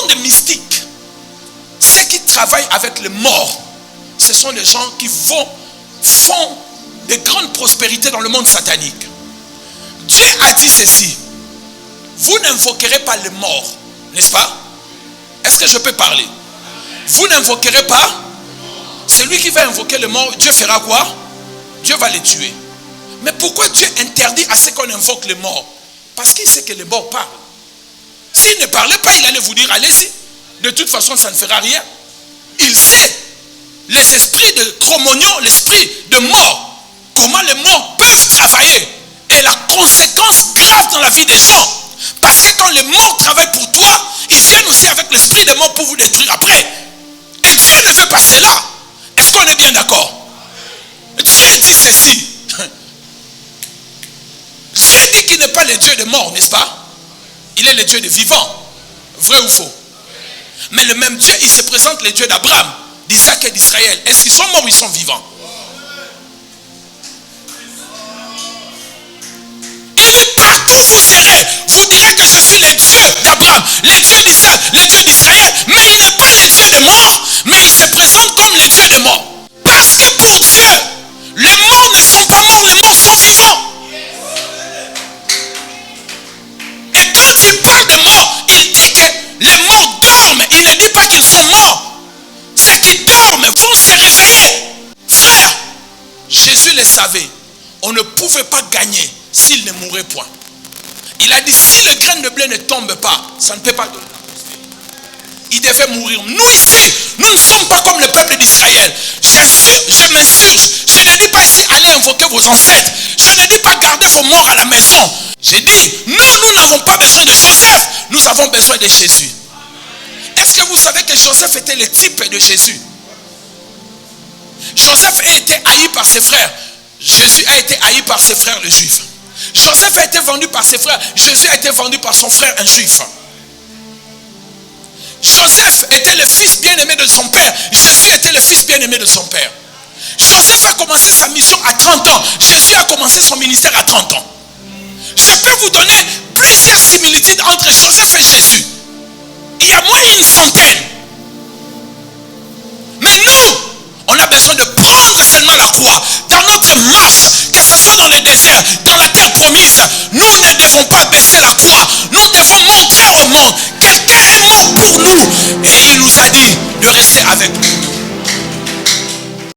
monde mystique, ceux qui travaillent avec les morts, ce sont les gens qui font de grandes prospérités dans le monde satanique. Dieu a dit ceci: vous n'invoquerez pas les morts, n'est-ce pas? Est-ce que je peux parler? Vous n'invoquerez pas. Celui qui va invoquer les morts, Dieu fera quoi? Dieu va les tuer. Mais pourquoi Dieu interdit à ce qu'on invoque les morts? Parce qu'il sait que les morts parlent. S'il ne parlait pas, il allait vous dire allez-y. De toute façon, ça ne fera rien. Il sait les esprits de chromognon, l'esprit de mort, comment les morts peuvent travailler et la conséquence grave dans la vie des gens. Parce que quand les morts travaillent pour toi, ils viennent aussi avec l'esprit des morts pour vous détruire après. Et Dieu ne veut pas cela. Est-ce qu'on est bien d'accord? Dieu dit ceci. Dieu dit qu'il n'est pas le Dieu des morts, n'est-ce pas? Il est le Dieu des vivants. Vrai ou faux? Mais le même Dieu, il se présente le Dieu d'Abraham, d'Isaac et d'Israël. Est-ce qu'ils sont morts ou ils sont vivants? Il dit partout où vous serez, vous direz que je suis le Dieu d'Abraham, le Dieu d'Isaac, le Dieu d'Israël. Mais il n'est pas le Dieu des morts, mais il se présente comme le Dieu des morts. Parce que pour Dieu, les morts ne sont pas morts, les morts sont vivants. Et quand il parle de morts, il dit que les morts dorment. Il ne dit pas qu'ils sont morts. Ceux qui dorment vont se réveiller. Frère, Jésus le savait. On ne pouvait pas gagner s'il ne mourait point. Il a dit, si le grain de blé ne tombe pas, ça ne peut pas donner. Il devait mourir. Nous ici, nous ne sommes pas comme le peuple d'Israël. Je m'insurge. Je ne dis pas ici, allez invoquer vos ancêtres. Je ne dis pas garder vos morts à la maison. J'ai dit, nous n'avons pas besoin de Joseph. Nous avons besoin de Jésus. Est-ce que vous savez que Joseph était le type de Jésus? Joseph a été haï par ses frères. Jésus a été haï par ses frères les juifs. Joseph a été vendu par ses frères. Jésus a été vendu par son frère un juif. Joseph était le fils bien-aimé de son père. Jésus était le fils bien-aimé de son père. Joseph a commencé sa mission à 30 ans. Jésus a commencé son ministère à 30 ans. Je peux vous donner plusieurs similitudes entre Joseph et Jésus. Il y a moins d'une centaine. Mais nous, on a besoin de prendre seulement la croix dans notre marche, que ce soit dans le désert, dans la terre promise. Nous ne devons pas baisser la croix. Nous